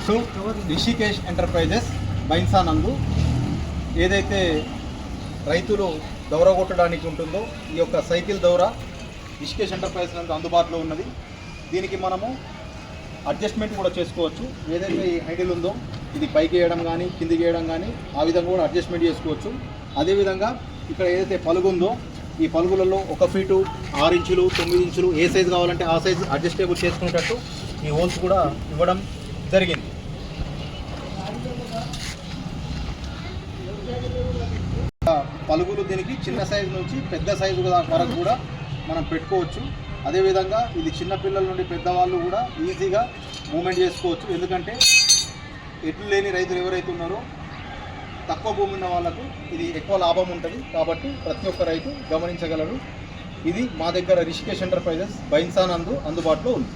To Rishikesh enterprises Bhainsa నందు ఏదైతే రైతులు దౌర కొట్టడానికి ఉంటుందో ఈ యొక్క సైకిల్ దౌర రిషికేష్ ఎంటర్ప్రైజెస్ నందు అందుబాటులో ఉన్నది. దీనికి మనము అడ్జస్ట్మెంట్ కూడా చేసుకోవచ్చు. ఏదైతే ఈ హ్యాండిల్ ఉందో ఇది పైకి వేయడం కానీ కిందికి వేయడం కానీ ఆ విధంగా కూడా అడ్జస్ట్మెంట్ చేసుకోవచ్చు. అదేవిధంగా ఇక్కడ ఏదైతే పలుగు ఉందో ఈ పలుగులలో 1 ఫీటు 6 ఇంచులు 9 ఇంచులు ఏ సైజు కావాలంటే ఆ సైజు అడ్జస్టబుల్ చేసుకునేటట్టు ఈ హోల్స్ కూడా ఇవ్వడం జరిగింది. పలుగులు దీనికి చిన్న సైజు నుంచి పెద్ద సైజు వరకు కూడా మనం పెట్టుకోవచ్చు. అదేవిధంగా ఇది చిన్నపిల్లల నుండి పెద్దవాళ్ళు కూడా ఈజీగా మూమెంట్ చేసుకోవచ్చు. ఎందుకంటే ఎట్లు లేని రైతులు ఎవరైతే ఉన్నారో తక్కువ భూమి ఉన్న వాళ్ళకు ఇది ఎక్కువ లాభం ఉంటుంది. కాబట్టి ప్రతి ఒక్క రైతు గమనించగలరు. ఇది మా దగ్గర రిషికేష్ ఎంటర్ప్రైజెస్ బైన్సా నందు అందుబాటులో ఉంది.